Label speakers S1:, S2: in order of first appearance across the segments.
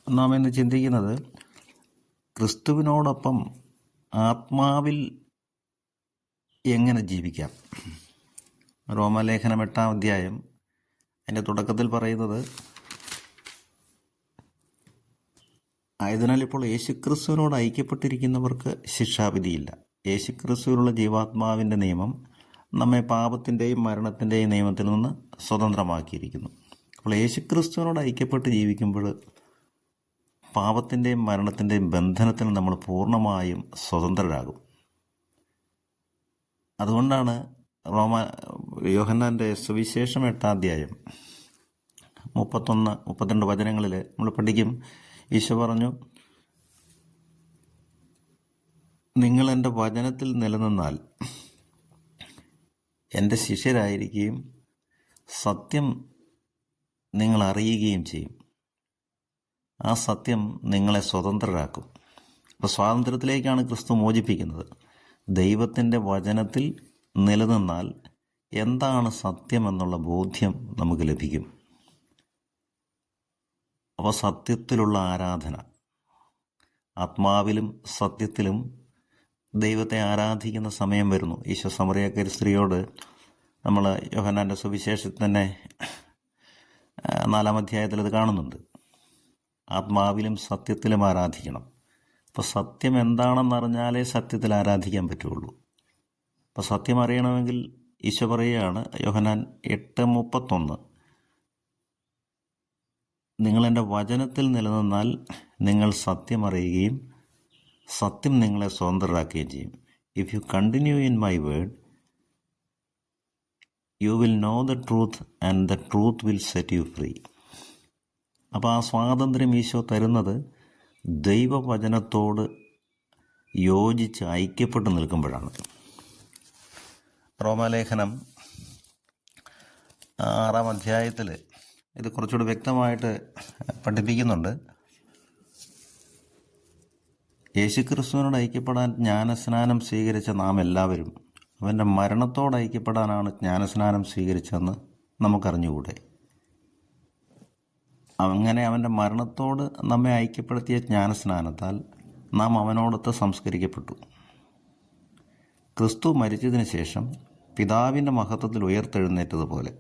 S1: നാം ഇന്ന് ചിന്തിക്കുന്നത് ക്രിസ്തുവിനോടൊപ്പം ആത്മാവിൽ എങ്ങനെ ജീവിക്കാം. റോമാലേഖനം 8-ാം അധ്യായം അതിൻ്റെ തുടക്കത്തിൽ പറയുന്നത്, ആയതിനാൽ ഇപ്പോൾ യേശുക്രിസ്തുവിനോട് ഐക്യപ്പെട്ടിരിക്കുന്നവർക്ക് ശിക്ഷാവിധിയില്ല. യേശുക്രിസ്തുവിലുള്ള ജീവാത്മാവിൻ്റെ നിയമം നമ്മെ പാപത്തിൻ്റെയും മരണത്തിൻ്റെയും നിയമത്തിൽ നിന്ന് സ്വതന്ത്രമാക്കിയിരിക്കുന്നു. അപ്പോൾ യേശുക്രിസ്തുവിനോട് ഐക്യപ്പെട്ട് ജീവിക്കുമ്പോൾ പാപത്തിൻ്റെയും മരണത്തിൻ്റെയും ബന്ധനത്തിൽ നമ്മൾ പൂർണ്ണമായും സ്വതന്ത്രരാകും. അതുകൊണ്ടാണ് യോഹന്നാൻ്റെ സുവിശേഷം 8-ാം അധ്യായം 31-32 വചനങ്ങളിൽ നമ്മൾ പഠിക്കും. ഈശോ പറഞ്ഞു, നിങ്ങൾ എൻ്റെ വചനത്തിൽ നിലനിന്നാൽ എൻ്റെ ശിഷ്യരായിരിക്കുകയും സത്യം നിങ്ങൾ അറിയുകയും ചെയ്യും. ആ സത്യം നിങ്ങളെ സ്വതന്ത്രരാക്കും. അപ്പോൾ സ്വാതന്ത്ര്യത്തിലേക്കാണ് ക്രിസ്തു മോചിപ്പിക്കുന്നത്. ദൈവത്തിൻ്റെ വചനത്തിൽ നിലനിന്നാൽ എന്താണ് സത്യമെന്നുള്ള ബോധ്യം നമുക്ക് ലഭിക്കും. അപ്പോൾ സത്യത്തിലുള്ള ആരാധന, ആത്മാവിലും സത്യത്തിലും ദൈവത്തെ ആരാധിക്കുന്ന സമയം വരുന്നു. ഈശോ സമറിയക്കാരി സ്ത്രീയോട് നമ്മൾ യോഹന്നാൻ്റെ സുവിശേഷത്തിൽ തന്നെ 4-ാം അധ്യായത്തിൽ അത് കാണുന്നുണ്ട്. ആത്മാവിലും സത്യത്തിലും ആരാധിക്കണം. അപ്പോൾ സത്യം എന്താണെന്നറിഞ്ഞാലേ സത്യത്തിൽ ആരാധിക്കാൻ പറ്റുള്ളൂ. അപ്പോൾ സത്യം അറിയണമെങ്കിൽ ഈശോ പറയുകയാണ്, യോഹന്നാൻ 8:31, നിങ്ങളെൻ്റെ വചനത്തിൽ നിലനിന്നാൽ നിങ്ങൾ സത്യം അറിയുകയും സത്യം നിങ്ങളെ സ്വതന്ത്രരാക്കുകയും ചെയ്യും. If you continue in my word you will know the truth and the truth will set you free. അപ്പോൾ ആ സ്വാതന്ത്ര്യം ഈശോ തരുന്നത് ദൈവവചനത്തോട് യോജിച്ച് ഐക്യപ്പെട്ട് നിൽക്കുമ്പോഴാണ്. റോമാലേഖനം 6-ാം അധ്യായത്തിൽ ഇത് കുറച്ചുകൂടി വ്യക്തമായിട്ട് പഠിപ്പിക്കുന്നുണ്ട്. യേശുക്രിസ്തുവിനോട് ഐക്യപ്പെടാൻ ജ്ഞാനസ്നാനം സ്വീകരിച്ച നാം എല്ലാവരും അവൻ്റെ മരണത്തോട് ഐക്യപ്പെടാനാണ് ജ്ഞാനസ്നാനം സ്വീകരിച്ചതെന്ന് നമുക്കറിഞ്ഞുകൂടെ. അങ്ങനെ അവൻ്റെ മരണത്തോട് നമ്മെ ഐക്യപ്പെടുത്തിയ ജ്ഞാനസ്നാനത്താൽ നാം അവനോടൊത്ത് സംസ്കരിക്കപ്പെട്ടു. ക്രിസ്തു മരിച്ചതിന് ശേഷം പിതാവിൻ്റെ മഹത്വത്തിൽ ഉയർത്തെഴുന്നേറ്റതുപോലെ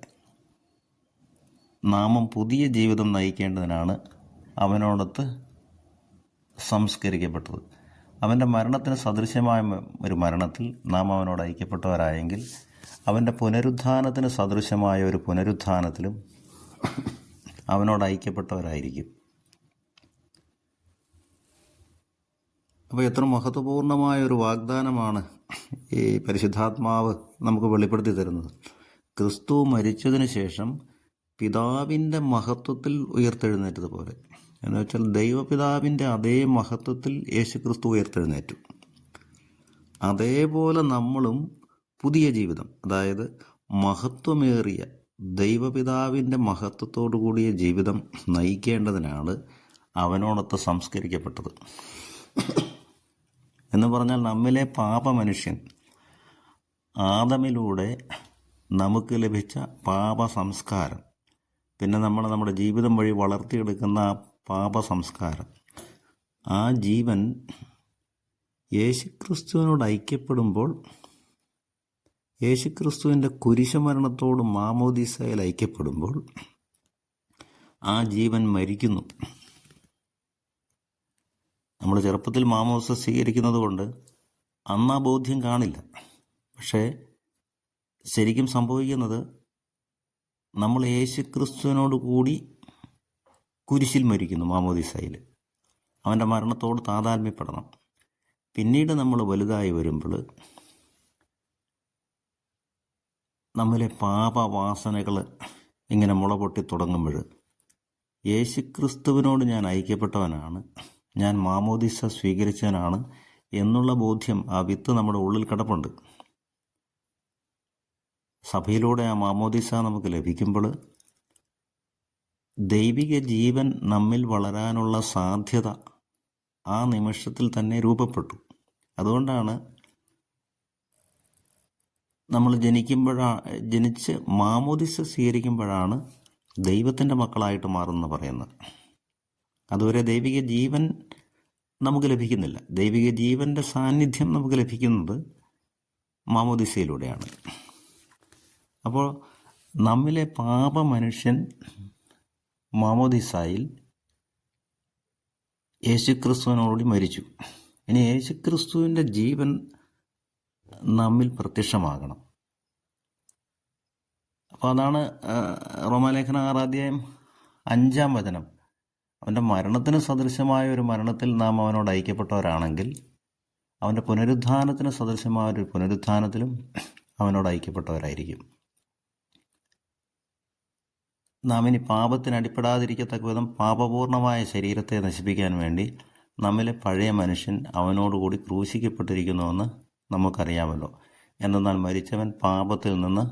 S1: നാമും പുതിയ ജീവിതം നയിക്കേണ്ടതിനാണ് അവനോടൊത്ത് സംസ്കരിക്കപ്പെട്ടത്. അവൻ്റെ മരണത്തിന് സദൃശ്യമായ ഒരു മരണത്തിൽ നാം അവനോട് ഐക്യപ്പെട്ടവരായെങ്കിൽ അവൻ്റെ പുനരുത്ഥാനത്തിന് സദൃശ്യമായ ഒരു പുനരുത്ഥാനത്തിലും അവനോട് ഐക്യപ്പെട്ടവരായിരിക്കും. അപ്പോൾ എത്ര മഹത്വപൂർണമായ ഒരു വാഗ്ദാനമാണ് ഈ പരിശുദ്ധാത്മാവ് നമുക്ക് വെളിപ്പെടുത്തി തരുന്നത്. ക്രിസ്തു മരിച്ചതിന് ശേഷം പിതാവിൻ്റെ മഹത്വത്തിൽ ഉയർത്തെഴുന്നേറ്റതുപോലെ, എന്ന് വെച്ചാൽ ദൈവപിതാവിൻ്റെ അതേ മഹത്വത്തിൽ യേശു ക്രിസ്തു ഉയർത്തെഴുന്നേറ്റു. അതേപോലെ നമ്മളും പുതിയ ജീവിതം, അതായത് മഹത്വമേറിയ ദൈവപിതാവിൻ്റെ മഹത്വത്തോടു കൂടിയ ജീവിതം നയിക്കേണ്ടതിനാണ് അവനോടൊത്ത് സംസ്കരിക്കപ്പെട്ടത്. എന്ന് പറഞ്ഞാൽ നമ്മിലെ പാപമനുഷ്യൻ ആദമിലൂടെ നമുക്ക് ലഭിച്ച പാപ സംസ്കാരം, പിന്നെ നമ്മൾ നമ്മുടെ ജീവിതം വഴി വളർത്തിയെടുക്കുന്ന ആ പാപ സംസ്കാരം, ആ ജീവൻ യേശുക്രിസ്തുവിനോട് ഐക്യപ്പെടുമ്പോൾ യേശുക്രിസ്തുവിൻ്റെ കുരിശുമരണത്തോട് മാമോദീസയിൽ ഐക്യപ്പെടുമ്പോൾ ആ ജീവൻ മരിക്കുന്നു. നമ്മൾ ചെറുപ്പത്തിൽ മാമോദീസ സ്വീകരിക്കുന്നത് കൊണ്ട് അന്ന് ആ ബോധ്യം കാണില്ല. പക്ഷേ ശരിക്കും സംഭവിക്കുന്നത്, നമ്മൾ യേശുക്രിസ്തുവിനോട് കൂടി കുരിശിൽ മരിക്കുന്നു മാമോദീസയിൽ. അവൻ്റെ മരണത്തോട് താതാത്മ്യപ്പെടണം. പിന്നീട് നമ്മൾ വലുതായി വരുമ്പോൾ നമ്മിലെ പാപവാസനകൾ ഇങ്ങനെ മുളപൊട്ടി തുടങ്ങുമ്പോൾ യേശുക്രിസ്തുവിനോട് ഞാൻ ഐക്യപ്പെട്ടവനാണ്, ഞാൻ മാമോദീസ സ്വീകരിച്ചവനാണ് എന്നുള്ള ബോധ്യം, ആ വിത്ത് നമ്മുടെ ഉള്ളിൽ കിടപ്പുണ്ട്. സഭയിലൂടെ ആ മാമോദീസ നമുക്ക് ലഭിക്കുമ്പോൾ ദൈവിക ജീവൻ നമ്മിൽ വളരാനുള്ള സാധ്യത ആ നിമിഷത്തിൽ തന്നെ രൂപപ്പെട്ടു. അതുകൊണ്ടാണ് നമ്മൾ ജനിച്ച് മാമോദീസ സ്വീകരിക്കുമ്പോഴാണ് ദൈവത്തിൻ്റെ മക്കളായിട്ട് മാറുമെന്ന് പറയുന്നത്. അതുവരെ ദൈവിക ജീവൻ നമുക്ക് ലഭിക്കുന്നില്ല. ദൈവിക ജീവൻ്റെ സാന്നിധ്യം നമുക്ക് ലഭിക്കുന്നത് മാമോദിസയിലൂടെയാണ്. അപ്പോൾ നമ്മിലെ പാപ മനുഷ്യൻ മാമോദിസായിൽ യേശുക്രിസ്തുവിനോടുകൂടി മരിച്ചു. ഇനി യേശുക്രിസ്തുവിൻ്റെ ജീവൻ നമ്മിൽ പ്രത്യക്ഷമാകണം. അപ്പോൾ അതാണ് റോമാലേഖനം 6:5 അവൻ്റെ മരണത്തിന് സദൃശമായ ഒരു മരണത്തിൽ നാം അവനോട് ഐക്യപ്പെട്ടവരാണെങ്കിൽ അവൻ്റെ പുനരുത്ഥാനത്തിന് സദൃശമായ ഒരു പുനരുത്ഥാനത്തിലും അവനോട് ഐക്യപ്പെട്ടവരായിരിക്കും. നാം ഇനി പാപത്തിന് അടിപ്പെടാതിരിക്കത്തക്ക വിധം പാപപൂർണമായ ശരീരത്തെ നശിപ്പിക്കാൻ വേണ്ടി നമ്മിലെ പഴയ മനുഷ്യൻ അവനോടുകൂടി ക്രൂശിക്കപ്പെട്ടിരിക്കുന്നുവെന്ന് നമുക്കറിയാമല്ലോ. എന്തെന്നാൽ മരിച്ചവൻ പാപത്തിൽ നിന്ന്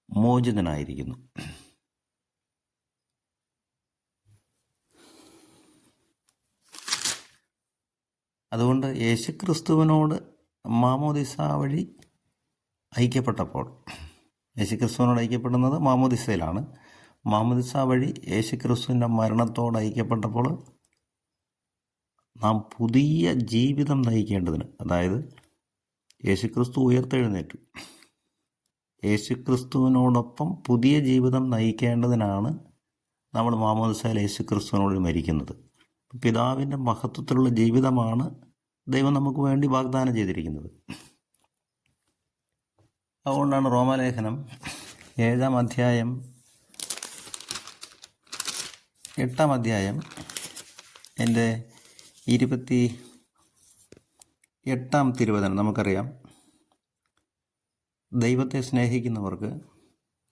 S1: മോചിതനായിരിക്കുന്നു. അതുകൊണ്ട് യേശുക്രിസ്തുവിനോട് മാമോദിസ വഴി ഐക്യപ്പെട്ടപ്പോൾ, യേശുക്രിസ്തുവിനോട് ഐക്യപ്പെടുന്നത് മാമോദിസയിലാണ്. മാമോദിസ വഴി യേശുക്രിസ്തുവിൻ്റെ മരണത്തോട് ഐക്യപ്പെട്ടപ്പോൾ നാം പുതിയ ജീവിതം നയിക്കേണ്ടതിന്, അതായത് യേശുക്രിസ്തു ഉയർത്തെഴുന്നേറ്റു, യേശുക്രിസ്തുവിനോടൊപ്പം പുതിയ ജീവിതം നയിക്കേണ്ടതിനാണ് നമ്മൾ മാമോദിസയിൽ യേശുക്രിസ്തുവിനോട് മരിക്കുന്നത്. പിതാവിൻ്റെ മഹത്വത്തിലുള്ള ജീവിതമാണ് ദൈവം നമുക്ക് വേണ്ടി വാഗ്ദാനം ചെയ്തിരിക്കുന്നത്. അതുകൊണ്ടാണ് റോമാലേഖനം 7-ാം അധ്യായം എൻ്റെ 28-ാം തിരുവചനം നമുക്കറിയാം. ദൈവത്തെ സ്നേഹിക്കുന്നവർക്ക്,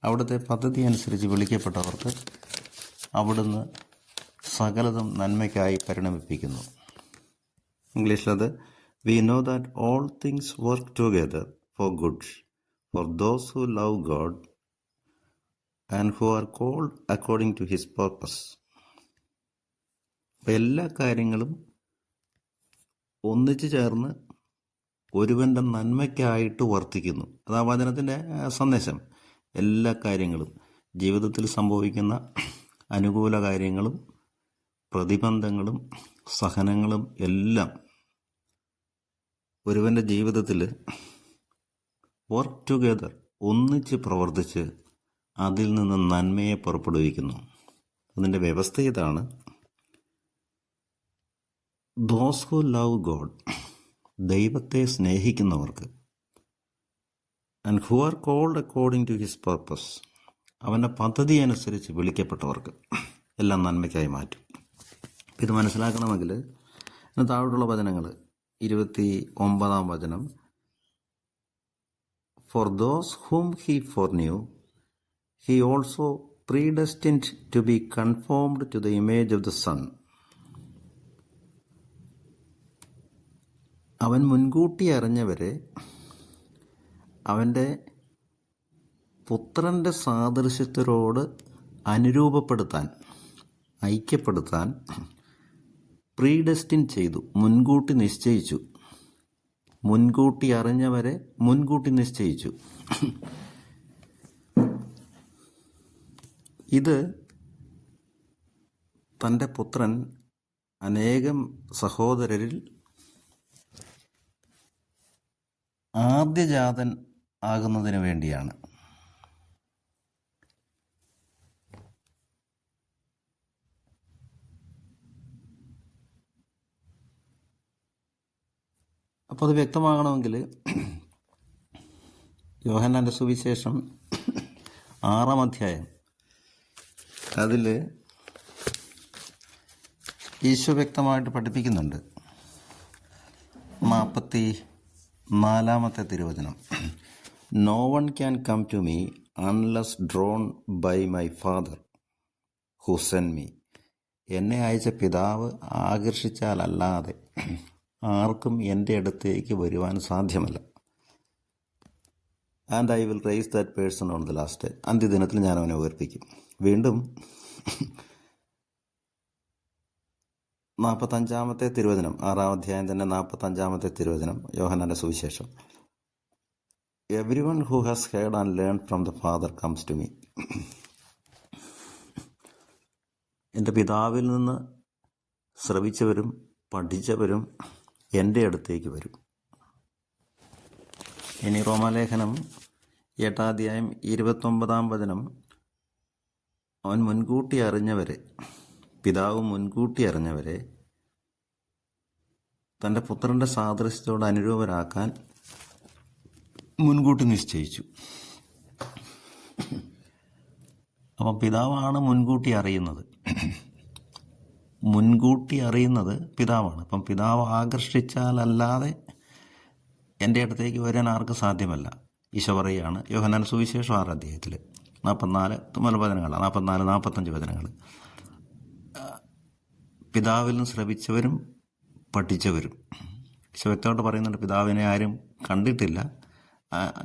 S1: അവിടുത്തെ പദ്ധതി അനുസരിച്ച് വിളിക്കപ്പെട്ടവർക്ക് അവിടുന്ന് സകലതും നന്മയ്ക്കായി പരിണമിപ്പിക്കുന്നു. ഇംഗ്ലീഷിലത് we know that all things work together for good for those who love God and who are called according to his purpose. അപ്പം എല്ലാ കാര്യങ്ങളും ഒന്നിച്ചു ചേർന്ന് ഒരുവൻ്റെ നന്മയ്ക്കായിട്ട് വർത്തിക്കുന്നു. അതാ വചനത്തിൻ്റെ സന്ദേശം. എല്ലാ കാര്യങ്ങളും, ജീവിതത്തിൽ സംഭവിക്കുന്ന അനുകൂല കാര്യങ്ങളും പ്രതിബന്ധങ്ങളും സഹനങ്ങളും എല്ലാം ഒരുവൻ്റെ ജീവിതത്തിൽ വർക്ക് ടുഗെദർ, ഒന്നിച്ച് പ്രവർത്തിച്ച് അതിൽ നിന്ന് നന്മയെ പുറപ്പെടുവിക്കുന്നു. അതിൻ്റെ വ്യവസ്ഥ ഇതാണ്: ദോസ് ഹു ലവ് ഗോഡ്, ദൈവത്തെ സ്നേഹിക്കുന്നവർക്ക്, and who are called according to his purpose, അവൻ്റെ പദ്ധതി അനുസരിച്ച് വിളിക്കപ്പെട്ടവർക്ക് എല്ലാം നന്മയ്ക്കായി മാറ്റും. ഇത് മനസ്സിലാക്കണമെങ്കിൽ താഴോട്ടുള്ള വചനങ്ങൾ, 29-ാം വചനം, for those whom he foreknew he also predestined to be conformed to the image of the son. അവൻ മുൻകൂട്ടി അറിഞ്ഞവരെ അവൻ്റെ പുത്രൻ്റെ സാദൃശ്യത്തിനോട് അനുരൂപപ്പെടുത്താൻ, ഐക്യപ്പെടുത്താൻ പ്രീഡെസ്റ്റിൻ ചെയ്തു, മുൻകൂട്ടി നിശ്ചയിച്ചു. മുൻകൂട്ടി അറിഞ്ഞവരെ മുൻകൂട്ടി നിശ്ചയിച്ചു. ഇത് തൻ്റെ പുത്രൻ അനേകം സഹോദരരിൽ ആദ്യജാതൻ ആകുന്നതിന് വേണ്ടിയാണ്. അപ്പോൾ അത് വ്യക്തമാകണമെങ്കിൽ യോഹന്നാൻ്റെ സുവിശേഷം 6-ാം അധ്യായം, അതിൽ ഈശോ വ്യക്തമായിട്ട് പഠിപ്പിക്കുന്നുണ്ട്. 44-ാമത്തെ തിരുവചനം, no one can come to me unless drawn by my father who send me. എന്നെ അയച്ച പിതാവ് ആകർഷിച്ചാലല്ലാതെ ആർക്കും എൻ്റെ അടുത്തേക്ക് വരുവാൻ സാധ്യമല്ല. And I will raise that person on the last. അന്ത്യദിനത്തിൽ ഞാൻ അവനെ ഉയർപ്പിക്കും. വീണ്ടും 45-ാമത്തെ തിരുവചനം, 6-ാം അധ്യായം തന്നെ 45-ാമത്തെ തിരുവചനം, യോഹന്നാൻ്റെ സുവിശേഷം, everyone who has heard and learn from the Father comes to me. എൻ്റെ പിതാവിൽ നിന്ന് ശ്രവിച്ചവരും പഠിച്ചവരും എൻ്റെ അടുത്തേക്ക് വരും. ഇനി റോമാലേഖനം 8-ാം അധ്യായം 29-ാം വചനം, അവൻ മുൻകൂട്ടി അറിഞ്ഞവരെ, പിതാവ് മുൻകൂട്ടി അറിഞ്ഞവരെ തൻ്റെ പുത്രൻ്റെ സാദൃശ്യത്തോട് അനുരൂപരാക്കാൻ മുൻകൂട്ടി നിശ്ചയിച്ചു. അപ്പം പിതാവാണ് മുൻകൂട്ടി അറിയുന്നത്. മുൻകൂട്ടി അറിയുന്നത് പിതാവാണ്. അപ്പം പിതാവ് ആകർഷിച്ചാലല്ലാതെ എൻ്റെ അടുത്തേക്ക് വരാൻ ആർക്കും സാധ്യമല്ല. ഈശോ പറയുകയാണ്, യോഹന്നാൻ സുവിശേഷം 6-ാം അധ്യായത്തിൽ 44 വചനങ്ങളാണ്, 44-45 വചനങ്ങൾ. പിതാവിൽ നിന്ന് ശ്രവിച്ചവരും പഠിച്ചവരും. ഈശോ വ്യക്തമായിട്ട് പറയുന്നുണ്ട്, പിതാവിനെ ആരും കണ്ടിട്ടില്ല,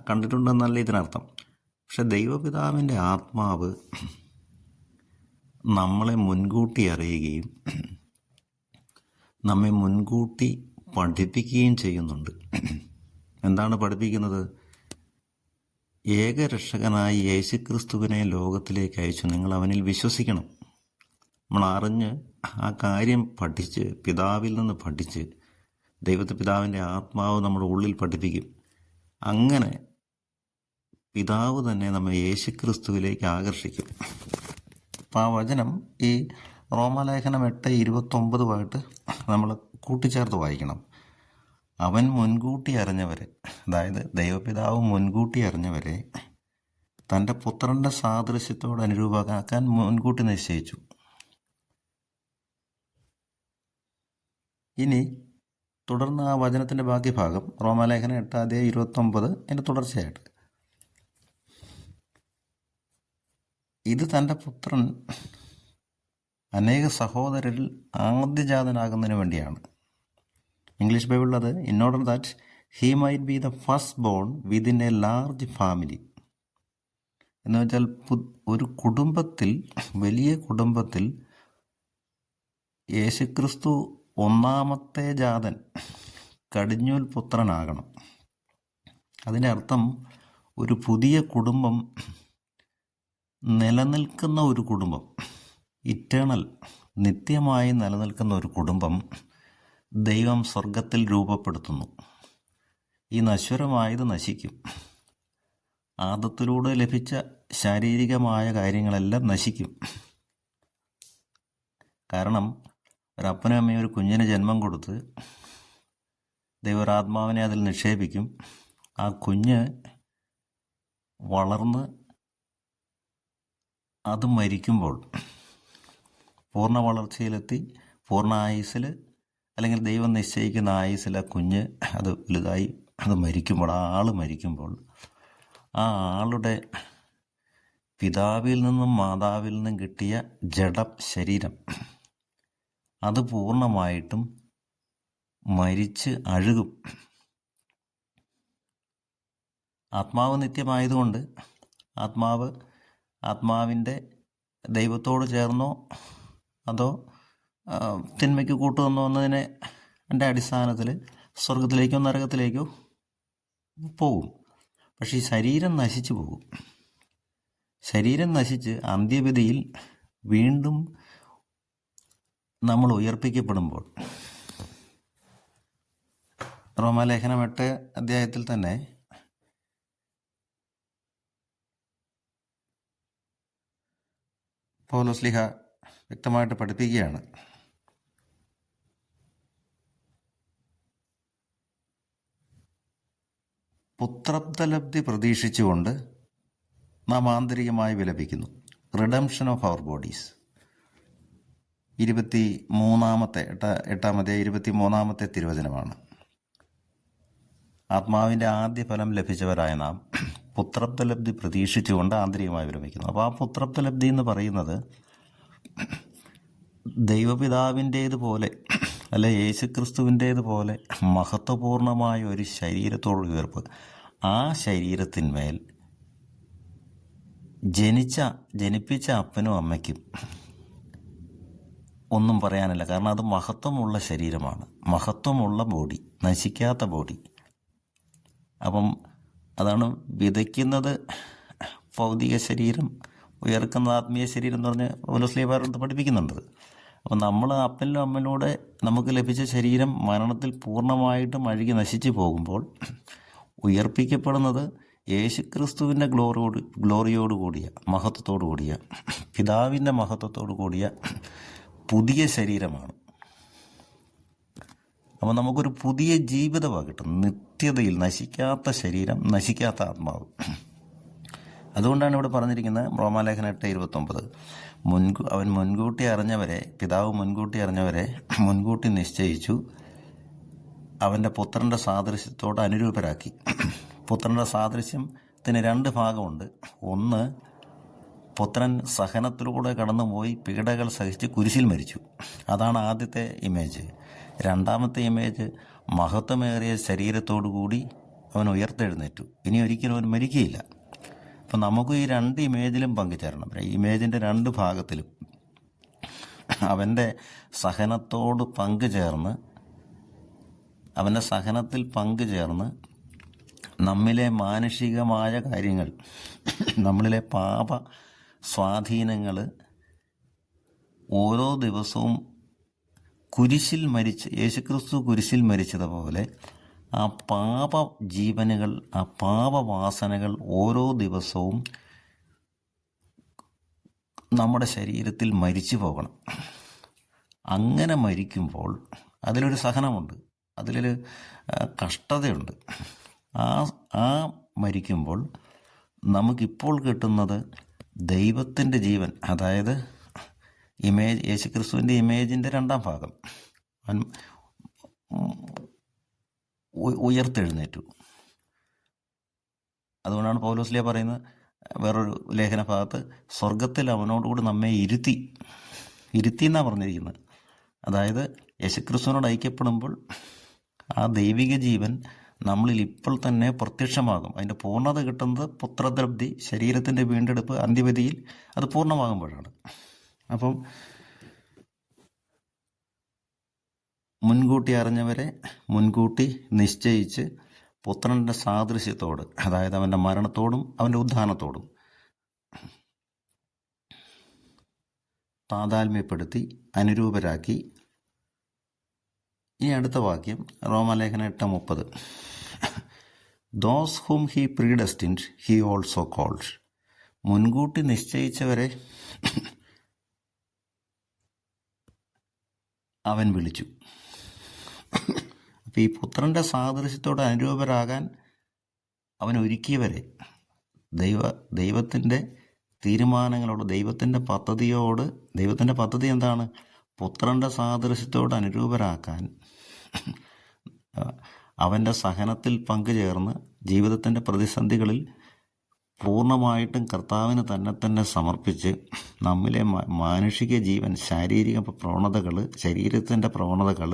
S1: കണ്ടിട്ടുണ്ടെന്നല്ല ഇതിനർത്ഥം. പക്ഷെ ദൈവപിതാവിൻ്റെ ആത്മാവ് നമ്മളെ മുൻകൂട്ടി അറിയുകയും നമ്മെ മുൻകൂട്ടി പഠിപ്പിക്കുകയും ചെയ്യുന്നുണ്ട്. എന്താണ് പഠിപ്പിക്കുന്നത്? ഏകരക്ഷകനായി യേശുക്രിസ്തുവിനെ ലോകത്തിലേക്ക് അയച്ചു, നിങ്ങൾ അവനിൽ വിശ്വസിക്കണം. നമ്മൾ അറിഞ്ഞ് ആ കാര്യം പഠിച്ച്, പിതാവിൽ നിന്ന് പഠിച്ച്, പിതാവിൻ്റെ ആത്മാവ് നമ്മുടെ ഉള്ളിൽ പഠിപ്പിക്കും. അങ്ങനെ പിതാവ് തന്നെ നമ്മെ യേശുക്രിസ്തുവിലേക്ക് ആകർഷിക്കും. അപ്പം ആ വചനം ഈ റോമാലേഖനം 8:29 നമ്മൾ കൂട്ടിച്ചേർത്ത് വായിക്കണം. അവൻ മുൻകൂട്ടി അറിഞ്ഞവരെ, അതായത് ദൈവപിതാവ് മുൻകൂട്ടി അറിഞ്ഞവരെ തൻ്റെ പുത്രൻ്റെ സാദൃശ്യത്തോട് അനുരൂപമാക്കാൻ മുൻകൂട്ടി നിശ്ചയിച്ചു. ഇനി തുടർന്ന് ആ വചനത്തിൻ്റെ ബാക്കി ഭാഗം റോമാലേഖനം 8-ാം അധ്യായം 29 അതിൻ്റെ തുടർച്ചയായിട്ട്, ഇത് തൻ്റെ പുത്രൻ അനേക സഹോദരരിൽ ആദ്യജാതനാകുന്നതിന് വേണ്ടിയാണ്. ഇംഗ്ലീഷ് ബൈബിളിൽ അത് in order that he might be the first bone within A large family. എന്ന് വെച്ചാൽ ഒരു കുടുംബത്തിൽ, വലിയ കുടുംബത്തിൽ യേശുക്രിസ്തു ഒന്നാമത്തെ ജാതൻ, കടിഞ്ഞൂൽ പുത്രനാകണം. അതിൻ്റെ അർത്ഥം ഒരു പുതിയ കുടുംബം, നിലനിൽക്കുന്ന ഒരു കുടുംബം, ഇറ്റേണൽ, നിത്യമായി നിലനിൽക്കുന്ന ഒരു കുടുംബം ദൈവം സ്വർഗത്തിൽ രൂപപ്പെടുത്തുന്നു. ഈ നശ്വരമായത് നശിക്കും. ആദത്തിലൂടെ ലഭിച്ച ശാരീരികമായ കാര്യങ്ങളെല്ലാം നശിക്കും. കാരണം ഒരപ്പനും അമ്മയും ഒരു കുഞ്ഞിന് ജന്മം കൊടുത്ത് ദൈവരാത്മാവിനെ അതിൽ നിക്ഷേപിക്കും. ആ കുഞ്ഞ് വളർന്ന് അത് മരിക്കുമ്പോൾ, പൂർണ്ണ വളർച്ചയിലെത്തി പൂർണ്ണ ആയുസ്സിൽ, അല്ലെങ്കിൽ ദൈവം നിശ്ചയിക്കുന്ന ആയുസ്സിൽ ആ കുഞ്ഞ് അത് വലുതായി അത് മരിക്കുമ്പോൾ, ആ ആൾ മരിക്കുമ്പോൾ, ആ ആളുടെ പിതാവിൽ നിന്നും മാതാവിൽ നിന്നും കിട്ടിയ ജഡ ശരീരം അത് പൂർണ്ണമായിട്ടും മരിച്ച് അഴുകും. ആത്മാവ് നിത്യമായതുകൊണ്ട് ആത്മാവിൻ്റെ ദൈവത്തോട് ചേർന്നോ അതോ തിന്മയ്ക്ക് കൂട്ടുവന്നോ എന്നതിനെ എൻ്റെ അടിസ്ഥാനത്തിൽ സ്വർഗത്തിലേക്കോ നരകത്തിലേക്കോ പോകും. പക്ഷേ ഈ ശരീരം നശിച്ചു പോകും. ശരീരം നശിച്ച് അന്ത്യവിധിയിൽ വീണ്ടും നമ്മൾ ഉയർപ്പിക്കപ്പെടുമ്പോൾ, റോമാലേഖനം 8 അധ്യായത്തിൽ തന്നെ പൗലോസ്ലീഹ വ്യക്തമായിട്ട് പഠിപ്പിക്കുകയാണ്. പുത്രപ്തലബ്ധി പ്രതീക്ഷിച്ചുകൊണ്ട് നാം ആന്തരികമായി വിലപിക്കുന്നു. Redemption of our bodies. 8-ാമത്തെ തിരുവചനമാണ്. ആത്മാവിൻ്റെ ആദ്യ ഫലം ലഭിച്ചവരായ നാം പുത്രപ്തലബ്ധി പ്രതീക്ഷിച്ചുകൊണ്ട് ആന്തരികമായി വിരമിക്കുന്നു. അപ്പോൾ ആ പുത്രപ്തലബ്ധി എന്ന് പറയുന്നത് ദൈവപിതാവിൻ്റേതുപോലെ, അല്ല യേശുക്രിസ്തുവിൻ്റേതുപോലെ മഹത്വപൂർണമായ ഒരു ശരീരത്തോട് ഉയർപ്പ്. ആ ശരീരത്തിന്മേൽ ജനിപ്പിച്ച അപ്പനും അമ്മയ്ക്കും ഒന്നും പറയാനില്ല. കാരണം അത് മഹത്വമുള്ള ശരീരമാണ്, മഹത്വമുള്ള ബോഡി, നശിക്കാത്ത ബോഡി. അപ്പം അതാണ് വിതയ്ക്കുന്നത് ഭൗതിക ശരീരം, ഉയർക്കുന്ന ആത്മീയ ശരീരം എന്ന് പറഞ്ഞ് പൗലോസ് പഠിപ്പിക്കുന്നുണ്ട്. അപ്പം നമ്മൾ അപ്പനിലും അമ്മയിലൂടെ നമുക്ക് ലഭിച്ച ശരീരം മരണത്തിൽ പൂർണ്ണമായിട്ടും അഴുകി നശിച്ചു പോകുമ്പോൾ ഉയർപ്പിക്കപ്പെടുന്നത് യേശുക്രിസ്തുവിൻ്റെ ഗ്ലോറിയോട് കൂടിയ മഹത്വത്തോടു കൂടിയ പിതാവിൻ്റെ മഹത്വത്തോടു കൂടിയ പുതിയ ശരീരമാണ്. അപ്പോൾ നമുക്കൊരു പുതിയ ജീവിതമാണ് കിട്ടുന്നത്, നിത്യതയിൽ നശിക്കാത്ത ശരീരം, നശിക്കാത്ത ആത്മാവ്. അതുകൊണ്ടാണ് ഇവിടെ പറഞ്ഞിരിക്കുന്നത് റോമാലേഖനം 8:29, അവൻ മുൻകൂട്ടി അറിഞ്ഞവരെ, പിതാവ് മുൻകൂട്ടി അറിഞ്ഞവരെ മുൻകൂട്ടി നിശ്ചയിച്ചു, അവൻ്റെ പുത്രൻ്റെ സാദൃശ്യത്തോട് അനുരൂപരാക്കി. പുത്രൻ്റെ സാദൃശ്യത്തിന് 2 ഭാഗമുണ്ട്. ഒന്ന്, പുത്രൻ സഹനത്തിലൂടെ കടന്നുപോയി പീഡകൾ സഹിച്ച് കുരിശിൽ മരിച്ചു. അതാണ് ആദ്യത്തെ ഇമേജ്. രണ്ടാമത്തെ ഇമേജ്, മഹത്വമേറിയ ശരീരത്തോടു കൂടി അവൻ ഉയർത്തെഴുന്നേറ്റു. ഇനി ഒരിക്കലും അവൻ മരിക്കുകയില്ല. അപ്പം നമുക്ക് ഈ 2 ഇമേജിലും പങ്കുചേരണം. ഇമേജിൻ്റെ 2 ഭാഗത്തിലും അവൻ്റെ സഹനത്തോട് പങ്കുചേർന്ന്, അവൻ്റെ സഹനത്തിൽ പങ്കുചേർന്ന് നമ്മിലെ മാനുഷികമായ കാര്യങ്ങൾ, നമ്മളിലെ പാപ സ്വാധീനങ്ങൾ ഓരോ ദിവസവും കുരിശിൽ മരിച്ച്, യേശുക്രിസ്തു കുരിശിൽ മരിച്ചതുപോലെ ആ പാപ ജീവനുകൾ, ആ പാപവാസനകൾ ഓരോ ദിവസവും നമ്മുടെ ശരീരത്തിൽ മരിച്ചു പോകണം. അങ്ങനെ മരിക്കുമ്പോൾ അതിലൊരു സഹനമുണ്ട്, അതിലൊരു കഷ്ടതയുണ്ട്. ആ മരിക്കുമ്പോൾ നമുക്കിപ്പോൾ കിട്ടുന്നത് ദൈവത്തിൻ്റെ ജീവൻ, അതായത് ഇമേജ്, യേശുക്രിസ്തുവിൻ്റെ ഇമേജിൻ്റെ 2ാം ഭാഗം. ഉയർത്തെഴുന്നേറ്റു. അതുകൊണ്ടാണ് പൗലോസ്ലീഹ പറയുന്നത് വേറൊരു ലേഖന ഭാഗത്ത്, സ്വർഗത്തിൽ അവനോടുകൂടി നമ്മെ ഇരുത്തി എന്നാണ് പറഞ്ഞിരിക്കുന്നത്. അതായത് യേശുക്രിസ്തുവിനോട് ഐക്യപ്പെടുമ്പോൾ ആ ദൈവിക ജീവൻ നമ്മളിൽ ഇപ്പോൾ തന്നെ പ്രത്യക്ഷമാകും. അതിൻ്റെ പൂർണ്ണത കിട്ടുന്നത് പുത്രദ്രപ്തി, ശരീരത്തിൻ്റെ വീണ്ടെടുപ്പ്, അന്ത്യവിധിയിൽ അത് പൂർണ്ണമാകുമ്പോഴാണ്. അപ്പം മുൻകൂട്ടി അറിഞ്ഞവരെ മുൻകൂട്ടി നിശ്ചയിച്ച് പുത്രൻ്റെ സാദൃശ്യത്തോട്, അതായത് അവൻ്റെ മരണത്തോടും അവൻ്റെ ഉത്ഥാനത്തോടും താതാത്മ്യപ്പെടുത്തി അനുരൂപരാക്കി. ഇനി അടുത്ത വാക്യം റോമാലേഖനം 8:30, those whom he predestined he also called. മുൻകൂട്ടി നിശ്ചയിച്ചവരെ അവൻ വിളിച്ചു. അപ്പോൾ ഈ പുത്രൻ്റെ സാദൃശ്യത്തോട് അനുരൂപരാകാൻ അവൻ ഒരുക്കിയവരെ, ദൈവത്തിൻ്റെ തീരുമാനങ്ങളോട്, ദൈവത്തിൻ്റെ പദ്ധതിയോട്, ദൈവത്തിൻ്റെ പദ്ധതി എന്താണ്? പുത്രൻ്റെ സാദൃശ്യത്തോട് അനുരൂപരാക്കാൻ, അവൻ്റെ സഹനത്തിൽ പങ്കുചേർന്ന് ജീവിതത്തിൻ്റെ പ്രതിസന്ധികളിൽ പൂർണ്ണമായിട്ടും കർത്താവിന് തന്നെ സമർപ്പിച്ച് നമ്മിലെ മാനുഷിക ജീവൻ, ശാരീരിക പ്രവണതകൾ, ശരീരത്തിൻ്റെ പ്രവണതകൾ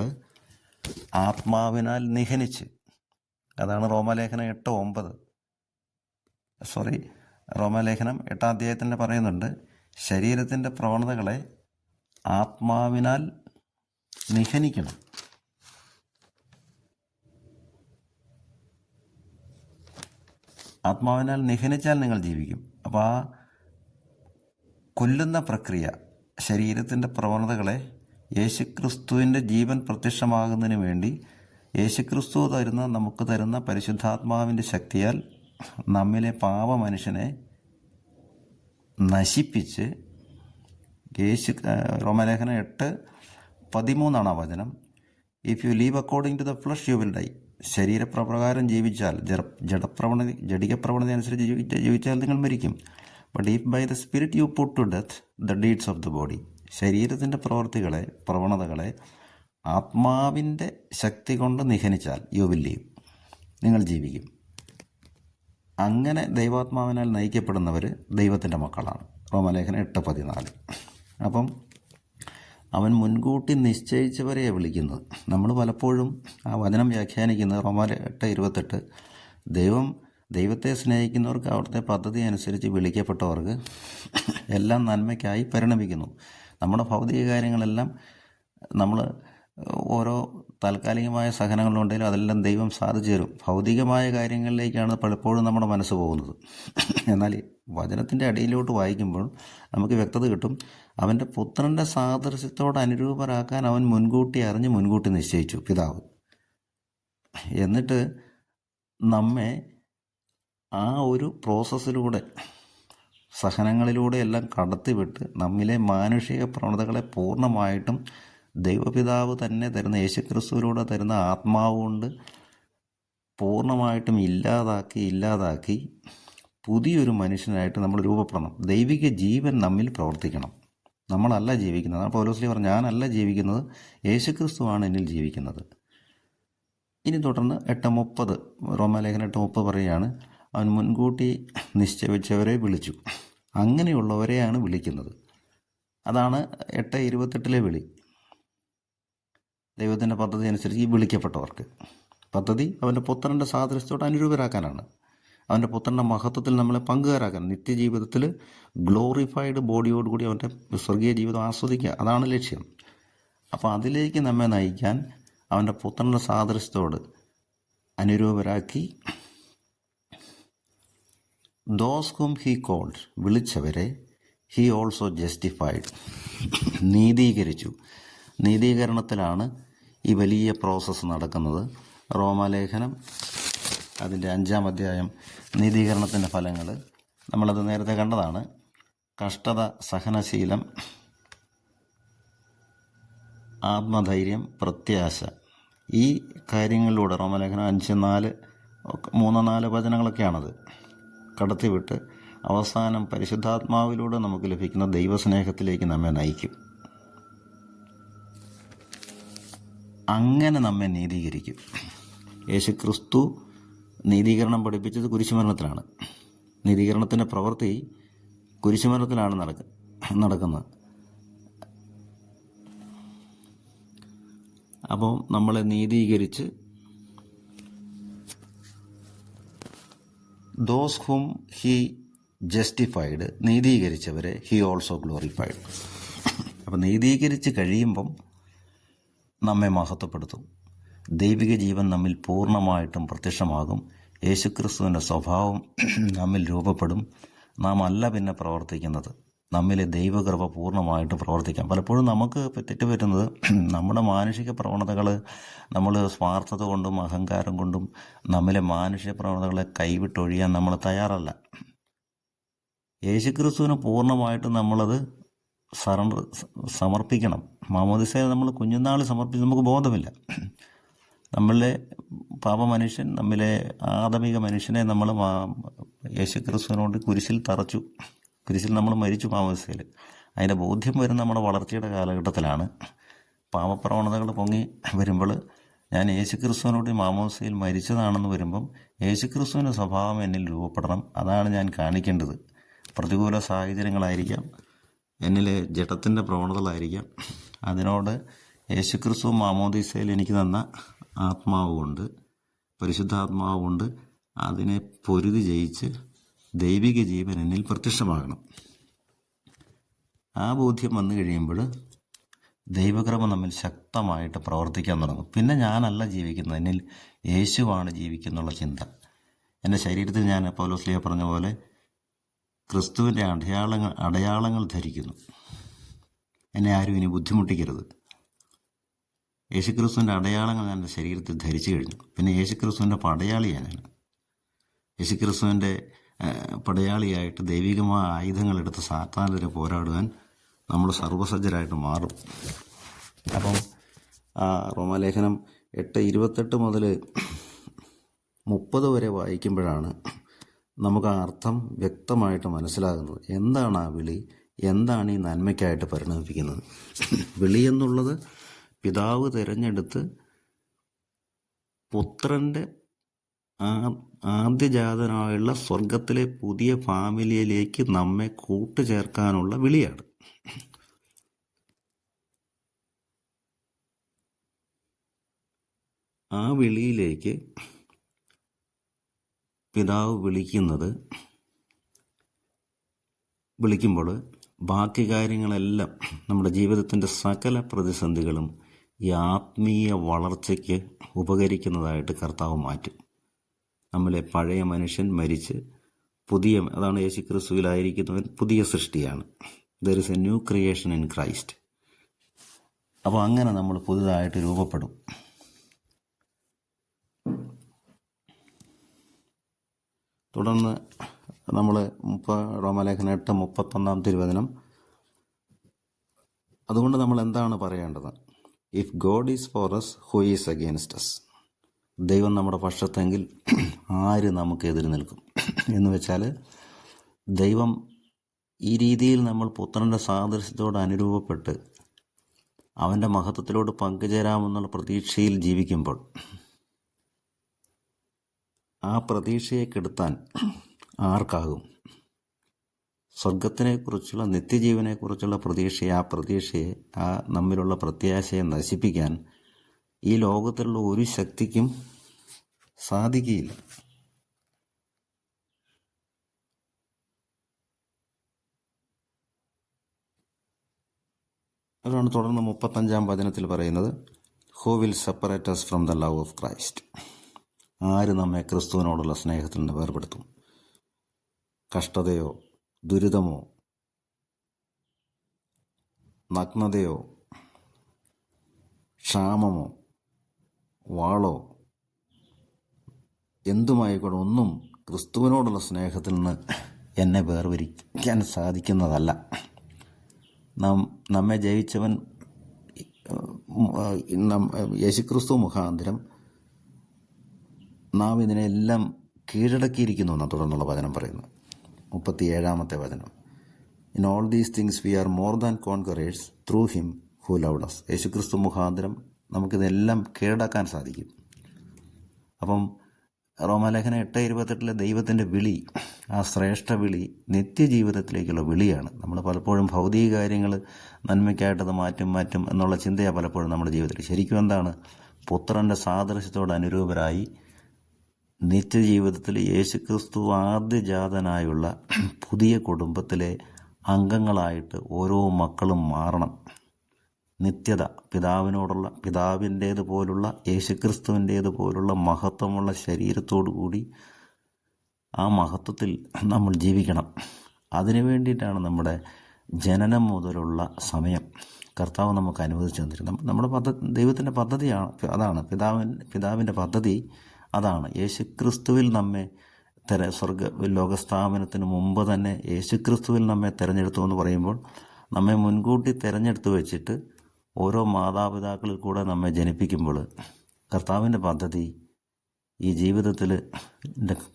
S1: ആത്മാവിനാൽ നിഹനിച്ച്, അതാണ് റോമാലേഖനം 8:9, റോമാലേഖനം 8-ാം അധ്യായത്തിൽ പറയുന്നുണ്ട്, ശരീരത്തിൻ്റെ പ്രവണതകളെ ആത്മാവിനാൽ നിഹനിക്കണം. ആത്മാവിനാൽ നിഹനിച്ചാൽ നിങ്ങൾ ജീവിക്കും. അപ്പോൾ ആ കൊല്ലുന്ന പ്രക്രിയ, ശരീരത്തിൻ്റെ പ്രവണതകളെ യേശുക്രിസ്തുവിൻ്റെ ജീവൻ പ്രത്യക്ഷമാകുന്നതിന് വേണ്ടി യേശുക്രിസ്തു നമുക്ക് തരുന്ന പരിശുദ്ധാത്മാവിൻ്റെ ശക്തിയാൽ നമ്മിലെ പാപ മനുഷ്യനെ നശിപ്പിച്ച്, റോമാലേഖനം 8:13 വചനം, if you live according to the flesh you will die. ശരീരപ്രകാരം ജീവിച്ചാൽ, ജഡികപ്രവണത അനുസരിച്ച് ജീവിച്ചാൽ നിങ്ങൾ മരിക്കും. But if by the spirit you put to death the deeds of the body. ശരീരത്തിൻ്റെ പ്രവണതകളെ ആത്മാവിൻ്റെ ശക്തി കൊണ്ട് നിഹനിച്ചാൽ യു വിൽ ലീവ്, നിങ്ങൾ ജീവിക്കും. അങ്ങനെ ദൈവാത്മാവിനാൽ നയിക്കപ്പെടുന്നവർ ദൈവത്തിൻ്റെ മക്കളാണ്. റോമാലേഖനം 8:14. അപ്പം അവൻ മുൻകൂട്ടി നിശ്ചയിച്ചവരെയാണ് വിളിക്കുന്നത്. നമ്മൾ പലപ്പോഴും ആ വചനം വ്യാഖ്യാനിക്കുന്നത് റോമാലേഖനം 8:28, ദൈവത്തെ സ്നേഹിക്കുന്നവർക്ക് അവിടുത്തെ പദ്ധതി അനുസരിച്ച് വിളിക്കപ്പെട്ടവർക്ക് എല്ലാം നന്മയ്ക്കായി പരിണമിക്കുന്നു. നമ്മുടെ ഭൗതിക കാര്യങ്ങളെല്ലാം നമ്മൾ ഓരോ താൽക്കാലികമായ സഹനങ്ങളുണ്ടെങ്കിലും അതെല്ലാം ദൈവം സാധിച്ചു തരും. ഭൗതികമായ കാര്യങ്ങളിലേക്കാണ് പലപ്പോഴും നമ്മുടെ മനസ്സ് പോകുന്നത്. എന്നാൽ ഈ വചനത്തിൻ്റെ അടിയിലോട്ട് വായിക്കുമ്പോൾ നമുക്ക് വ്യക്തത കിട്ടും. അവൻ്റെ പുത്രൻ്റെ സാദൃശ്യത്തോട് അനുരൂപരാക്കാൻ അവൻ മുൻകൂട്ടി അറിഞ്ഞ് മുൻകൂട്ടി നിശ്ചയിച്ചു, പിതാവ്. എന്നിട്ട് നമ്മെ ആ ഒരു പ്രോസസ്സിലൂടെ, സഹനങ്ങളിലൂടെ എല്ലാം കടത്തിവിട്ട് നമ്മിലെ മാനുഷിക പ്രവണതകളെ പൂർണ്ണമായിട്ടും ദൈവപിതാവ് തന്നെ തരുന്ന, യേശുക്രിസ്തുവിലൂടെ തരുന്ന ആത്മാവ് കൊണ്ട് പൂർണ്ണമായിട്ടും ഇല്ലാതാക്കി പുതിയൊരു മനുഷ്യനായിട്ട് നമ്മൾ രൂപപ്പെടണം. ദൈവിക ജീവൻ നമ്മിൽ പ്രവർത്തിക്കണം. നമ്മളല്ല ജീവിക്കുന്നത്. അതാണ് പൗലോസ് പറഞ്ഞു, ഞാനല്ല ജീവിക്കുന്നത്, യേശുക്രിസ്തുവാണ് എന്നിൽ ജീവിക്കുന്നത്. ഇനി തുടർന്ന് 8:30 റോമാലേഖനം 8:30 പറയുകയാണ്, അവൻ മുൻകൂട്ടി നിശ്ചയിച്ചവരെ വിളിച്ചു. അങ്ങനെയുള്ളവരെയാണ് വിളിക്കുന്നത്. അതാണ് 8:28 വിളി. ദൈവത്തിൻ്റെ പദ്ധതി അനുസരിച്ച് ഈ വിളിക്കപ്പെട്ടവർക്ക് പദ്ധതി അവൻ്റെ പുത്രൻ്റെ സാദൃശ്യത്തോട് അനുരൂപരാക്കാനാണ്. അവൻ്റെ പുത്രൻ്റെ മഹത്വത്തിൽ നമ്മളെ പങ്കുകാരാക്കാൻ, നിത്യജീവിതത്തിൽ ഗ്ലോറിഫൈഡ് ബോഡിയോടുകൂടി അവൻ്റെ സ്വർഗീയ ജീവിതം ആസ്വദിക്കുക. അതാണ് ലക്ഷ്യം. അപ്പോൾ അതിലേക്ക് നമ്മെ നയിക്കാൻ അവൻ്റെ പുത്രൻ്റെ സാദൃശ്യത്തോട് അനുരൂപരാക്കി, ദോസ് ഹും ഹി കോൾഡ്, വിളിച്ചവരെ, ഹി ഓൾസോ ജസ്റ്റിഫൈഡ്, നീതീകരിച്ചു. നീതീകരണത്തിലാണ് ഈ വലിയ പ്രോസസ്സ് നടക്കുന്നത്. റോമാലേഖനം അതിൻ്റെ 5-ാം അധ്യായം, നീതീകരണത്തിൻ്റെ ഫലങ്ങൾ. നമ്മളത് നേരത്തെ കണ്ടതാണ്. കഷ്ടത, സഹനശീലം, ആത്മധൈര്യം, പ്രത്യാശ. ഈ കാര്യങ്ങളിലൂടെ റോമാലേഖനം 5:4 3-4 വചനങ്ങളൊക്കെയാണത് കടത്തിവിട്ട് അവസാനം പരിശുദ്ധാത്മാവിലൂടെ നമുക്ക് ലഭിക്കുന്ന ദൈവസ്നേഹത്തിലേക്ക് നമ്മെ നയിക്കും. അങ്ങനെ നമ്മെ നീതീകരിക്കും. യേശുക്രിസ്തു നീതീകരണം പഠിപ്പിച്ചത് കുരിശുമരണത്തിലാണ്. നീതീകരണത്തിൻ്റെ പ്രവൃത്തി കുരിശുമരണത്തിലാണ് നടക്കുന്നത്. അപ്പോൾ നമ്മളെ നീതീകരിച്ച്, ദോസ് ഹും ഹി ജസ്റ്റിഫൈഡ്, നീതീകരിച്ചവരെ ഹി ഓൾസോ ഗ്ലോറിഫൈഡ്. അപ്പം നീതീകരിച്ച് കഴിയുമ്പം നമ്മെ മഹത്വപ്പെടുത്തും. ദൈവിക ജീവൻ നമ്മിൽ പൂർണ്ണമായിട്ടും പ്രത്യക്ഷമാകും. യേശുക്രിസ്തുവിൻ്റെ സ്വഭാവം നമ്മിൽ രൂപപ്പെടും. നാം അല്ല പിന്നെ പ്രവർത്തിക്കുന്നത്, നമ്മിലെ ദൈവകൃപ പൂർണ്ണമായിട്ട് പ്രവർത്തിക്കാം. പലപ്പോഴും നമുക്ക് തെറ്റുപറ്റുന്നത്, നമ്മുടെ മാനുഷിക പ്രവണതകൾ, നമ്മൾ സ്വാർത്ഥത കൊണ്ടും അഹങ്കാരം കൊണ്ടും നമ്മിലെ മാനുഷിക പ്രവണതകളെ കൈവിട്ടൊഴിയാൻ നമ്മൾ തയ്യാറല്ല. യേശുക്രിസ്തുവിന് പൂർണ്ണമായിട്ട് നമ്മളത് സമർപ്പിക്കണം. മാമോദിസയെ നമ്മൾ കുഞ്ഞുനാൾ സമർപ്പിച്ച് നമുക്ക് ബോധമില്ല. നമ്മളിലെ പാപമനുഷ്യൻ, നമ്മിലെ ആദമിക മനുഷ്യനെ നമ്മൾ യേശുക്രിസ്തുവിനോട് കുരിശിൽ തറച്ചു. കുരിശിൽ നമ്മൾ മരിച്ചു മാമോദിസയിൽ. അതിൻ്റെ ബോധ്യം വരുന്ന നമ്മുടെ വളർച്ചയുടെ കാലഘട്ടത്തിലാണ്. പാപപ്രവണതകൾ പൊങ്ങി വരുമ്പോൾ ഞാൻ യേശുക്രിസ്തുവിനോട് മാമോദിസയിൽ മരിച്ചതാണെന്ന് വരുമ്പം യേശുക്രിസ്തുവിൻ്റെ സ്വഭാവം എന്നിൽ രൂപപ്പെടണം. അതാണ് ഞാൻ കാണിക്കേണ്ടത്. പ്രതികൂല സാഹചര്യങ്ങളായിരിക്കാം, എന്നിലെ ജഡത്തിൻ്റെ പ്രവണതകളായിരിക്കാം. അതിനോട് യേശുക്രിസ്തു മാമോദീസയിൽ എനിക്ക് തന്ന ആത്മാവ് കൊണ്ട്, പരിശുദ്ധാത്മാവ് കൊണ്ട് അതിനെ പൊരുതി ജയിച്ച് ദൈവിക ജീവൻ എന്നിൽ പ്രത്യക്ഷമാകണം. ആ ബോധ്യം വന്നു കഴിയുമ്പോൾ ദൈവകൃപ നമ്മിൽ ശക്തമായിട്ട് പ്രവർത്തിക്കാൻ തുടങ്ങും. പിന്നെ ഞാനല്ല ജീവിക്കുന്നത്, എന്നിൽ യേശുവാണ് ജീവിക്കുന്നുള്ള ചിന്ത. എൻ്റെ ശരീരത്തിൽ ഞാൻ പൗലോസ് പറഞ്ഞ പോലെ ക്രിസ്തുവിൻ്റെ അടയാളങ്ങൾ ധരിക്കുന്നു. എന്നെ ആരും ഇനി ബുദ്ധിമുട്ടിക്കരുത്. യേശുക്രിസ്തുവിൻ്റെ അടയാളങ്ങൾ ഞാൻ എൻ്റെ ശരീരത്തിൽ ധരിച്ചു കഴിഞ്ഞു. പിന്നെ യേശുക്രിസ്തുവിൻ്റെ പടയാളിയാണ് ഞാൻ. യേശുക്രിസ്തുവിൻ്റെ പടയാളിയായിട്ട് ദൈവികമായ ആയുധങ്ങളെടുത്ത് സാത്താനെതിരെ പോരാടുവാൻ നമ്മൾ സർവ്വസജ്ജരായിട്ട് മാറും. അപ്പം റോമാലേഖനം 8:28 മുതൽ 30 വരെ വായിക്കുമ്പോഴാണ് നമുക്ക് ആ അർത്ഥം വ്യക്തമായിട്ട് മനസ്സിലാകുന്നത്. എന്താണ് ആ വിളി? എന്താണ് ഈ നന്മയ്ക്കായിട്ട് പരിണമിപ്പിക്കുന്നത്? വിളി എന്നുള്ളത് പിതാവ് തിരഞ്ഞെടുത്ത് പുത്രൻ്റെ ആദ്യജാതനായുള്ള സ്വർഗത്തിലെ പുതിയ ഫാമിലിയിലേക്ക് നമ്മെ കൂട്ടുചേർക്കാനുള്ള വിളിയാണ്. ആ വിളിയിലേക്ക് പിതാവ് വിളിക്കുമ്പോൾ ബാക്കി കാര്യങ്ങളെല്ലാം, നമ്മുടെ ജീവിതത്തിൻ്റെ സകല പ്രതിസന്ധികളും ഈ ആത്മീയ വളർച്ചയ്ക്ക് ഉപകരിക്കുന്നതായിട്ട് കർത്താവ് മാറ്റും. നമ്മളെ പഴയ മനുഷ്യൻ മരിച്ച് അതാണ് യേശു ക്രിസ്തുവിലായിരിക്കുന്നവൻ പുതിയ സൃഷ്ടിയാണ്. There is A new creation in Christ. അപ്പോൾ അങ്ങനെ നമ്മൾ പുതുതായിട്ട് രൂപപ്പെടും. തുടർന്ന് നമ്മൾ റോമാലേഖനം 8:31 തിരുവചനം. അതുകൊണ്ട് നമ്മൾ എന്താണ് പറയേണ്ടത്? If God is for us, who is against us? ദൈവം നമ്മുടെ പക്ഷത്തെങ്കിൽ ആര് നമുക്ക് എതിര് നിൽക്കും? എന്ന് വെച്ചാൽ ദൈവം ഈ രീതിയിൽ നമ്മൾ പുത്രൻ്റെ സാദൃശ്യത്തോട് അനുരൂപപ്പെട്ട് അവൻ്റെ മഹത്വത്തിലോട് പങ്കുചേരാമെന്നുള്ള പ്രതീക്ഷയിൽ ജീവിക്കുമ്പോൾ ആ പ്രതീക്ഷയെ കെടുത്താൻ ആർക്കാകും? സ്വർഗത്തിനെക്കുറിച്ചുള്ള നിത്യജീവനെക്കുറിച്ചുള്ള പ്രതീക്ഷയെ ആ നമ്മിലുള്ള പ്രത്യാശയെ നശിപ്പിക്കാൻ ഈ ലോകത്തിലുള്ള ഒരു ശക്തിക്കും സാധിക്കുകയില്ല. അതാണ് തുടർന്ന് 35-ാം വചനത്തിൽ പറയുന്നത്, who will separate us from the love of Christ? ആര് നമ്മെ ക്രിസ്തുവിനോടുള്ള സ്നേഹത്തിൽ നിന്ന് വേർപെടുത്തും? കഷ്ടതയോ, ദുരിതമോ, നഗ്നതയോ, ക്ഷാമമോ, വാളോ, എന്തുമായിക്കോട്ടെ, ഒന്നും ക്രിസ്തുവിനോടുള്ള സ്നേഹത്തിൽ നിന്ന് എന്നെ വേർതിരിക്കാൻ സാധിക്കുന്നതല്ല. നമ്മെ ജയിച്ചവൻ യേശുക്രിസ്തു മുഖാന്തരം നാം ഇതിനെല്ലാം കീഴടക്കിയിരിക്കുന്നു എന്നാണ് തുടർന്നുള്ള വചനം പറയുന്നത്. 37-ാമത്തെ വചനം, in all these things we are more than conquerors through him who loved us. യേശുക്രിസ്തു മുഖാന്തരം നമുക്കിതെല്ലാം കീഴടക്കാൻ സാധിക്കും. അപ്പം റോമാലേഖനം 8:28 ദൈവത്തിൻ്റെ വിളി, ആ ശ്രേഷ്ഠ വിളി നിത്യജീവിതത്തിലേക്കുള്ള വിളിയാണ്. നമ്മൾ പലപ്പോഴും ഭൗതിക കാര്യങ്ങൾ നന്മയ്ക്കായിട്ടത് മാറ്റും എന്നുള്ള ചിന്തയാണ് പലപ്പോഴും നമ്മുടെ ജീവിതത്തിൽ. ശരിക്കും എന്താണ്? പുത്രൻ്റെ സാദൃശ്യത്തോട് അനുരൂപരായി നിത്യജീവിതത്തിൽ യേശുക്രിസ്തു ആദ്യജാതനായുള്ള പുതിയ കുടുംബത്തിലെ അംഗങ്ങളായിട്ട് ഓരോ മക്കളും മാറണം. നിത്യത പിതാവിൻ്റേതുപോലുള്ള യേശുക്രിസ്തുവിൻ്റേതുപോലുള്ള മഹത്വമുള്ള ശരീരത്തോടു കൂടി ആ മഹത്വത്തിൽ നമ്മൾ ജീവിക്കണം. അതിനു വേണ്ടിയിട്ടാണ് നമ്മുടെ ജനനം മുതലുള്ള സമയം കർത്താവ് നമുക്ക് അനുവദിച്ചു തന്നിരുന്നത്. നമ്മുടെ ദൈവത്തിൻ്റെ പദ്ധതിയാണ് അതാണ്. പിതാവിൻ്റെ പദ്ധതി അതാണ്. യേശുക്രിസ്തുവിൽ നമ്മെ ലോകസ്ഥാപനത്തിന് മുമ്പ് തന്നെ യേശുക്രിസ്തുവിൽ നമ്മെ തിരഞ്ഞെടുത്തു എന്ന് പറയുമ്പോൾ നമ്മെ മുൻകൂട്ടി തിരഞ്ഞെടുത്ത് വെച്ചിട്ട് ഓരോ മാതാപിതാക്കളിൽ കൂടെ നമ്മെ ജനിപ്പിക്കുമ്പോൾ കർത്താവിൻ്റെ പദ്ധതി ഈ ജീവിതത്തിൽ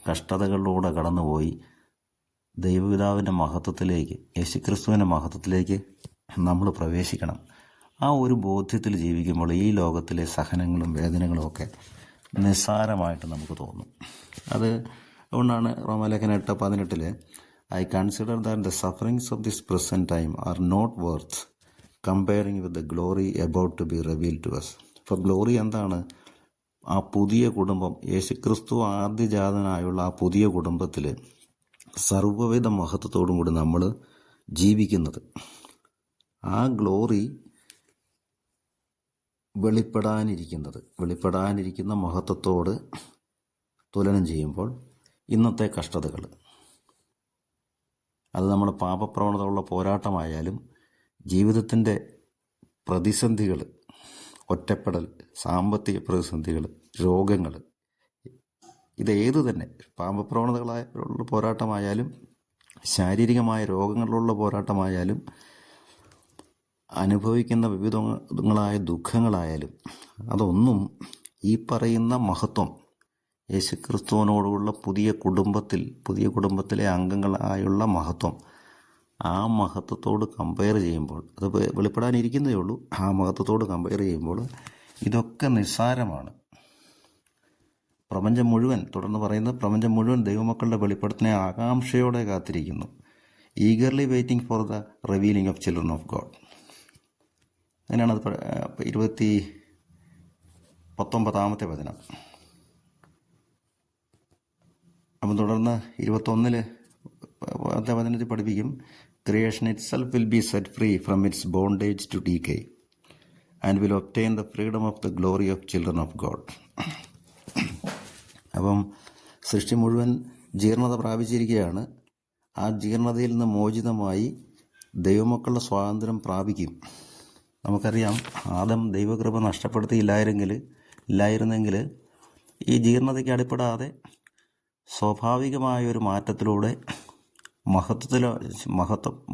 S1: കഷ്ടതകളിലൂടെ കടന്നുപോയി ദൈവപിതാവിൻ്റെ മഹത്വത്തിലേക്ക്, യേശുക്രിസ്തുവിൻ്റെ മഹത്വത്തിലേക്ക് നമ്മൾ പ്രവേശിക്കണം. ആ ഒരു ബോധ്യത്തിൽ ജീവിക്കുമ്പോൾ ഈ ലോകത്തിലെ സഹനങ്ങളും വേദനകളും ഒക്കെ നിസ്സാരമായിട്ട് നമുക്ക് തോന്നും. അതുകൊണ്ടാണ് റോമാലേഖനം 8:18 I consider that the sufferings of this present time are not worth comparing with the glory about to be revealed to us. For glory എന്താണ്? ആ പുതിയ കുടുംബം, യേശുക്രിസ്തു ആദ്യജാതനായുള്ള ആ പുതിയ കുടുംബത്തിൽ സർവ്വവിധ മഹത്വത്തോടും കൂടി നമ്മൾ ജീവിക്കുന്നത്. ആ ഗ്ലോറി വെളിപ്പെടാനിരിക്കുന്ന മഹത്വത്തോട് തുലനം ചെയ്യുമ്പോൾ ഇന്നത്തെ കഷ്ടതകൾ, അത് നമ്മുടെ പാപപ്രവണതയുള്ള പോരാട്ടമായാലും ജീവിതത്തിൻ്റെ പ്രതിസന്ധികൾ, ഒറ്റപ്പെടൽ, സാമ്പത്തിക പ്രതിസന്ധികൾ, രോഗങ്ങൾ, ഇതേതു തന്നെ പാപപ്രവണതകളായുള്ള പോരാട്ടമായാലും ശാരീരികമായ രോഗങ്ങളിലുള്ള പോരാട്ടമായാലും അനുഭവിക്കുന്ന വിവിധങ്ങളായ ദുഃഖങ്ങളായാലും അതൊന്നും ഈ പറയുന്ന മഹത്വം, യേശുക്രിസ്തുവിനോടുള്ള പുതിയ കുടുംബത്തിലെ അംഗങ്ങളായുള്ള മഹത്വം, ആ മഹത്വത്തോട് കമ്പയർ ചെയ്യുമ്പോൾ, അത് വെളിപ്പെടാനിരിക്കുന്നതേ ഉള്ളൂ, ആ മഹത്വത്തോട് കമ്പയർ ചെയ്യുമ്പോൾ ഇതൊക്കെ നിസ്സാരമാണ്. പ്രപഞ്ചം മുഴുവൻ, തുടർന്ന് പറയുന്നത്, പ്രപഞ്ചം മുഴുവൻ ദൈവമക്കളുടെ വെളിപ്പെടുത്തിനെ ആകാംക്ഷയോടെ കാത്തിരിക്കുന്നു. Eagerly waiting for the revealing of children of God. അങ്ങനെയാണ് അത് 19-ാമത്തെ വചനം. അപ്പം തുടർന്ന് 21-ാമത്തെ വചനത്തിൽ പഠിപ്പിക്കും, creation itself will be set free from its bondage to decay. and will obtain the freedom of the glory of children of God. അപ്പം സൃഷ്ടി മുഴുവൻ ജീർണത പ്രാപിച്ചിരിക്കുകയാണ്. ആ ജീർണതയിൽ നിന്ന് മോചിതമായി ദൈവമക്കളുടെ സ്വാതന്ത്ര്യം പ്രാപിക്കും. നമുക്കറിയാം, ആദം ദൈവകൃപ നഷ്ടപ്പെടുത്തിയില്ലായിരുന്നെങ്കിൽ ഈ ജീർണതയ്ക്ക് അടിപ്പെടാതെ സ്വാഭാവികമായൊരു മാറ്റത്തിലൂടെ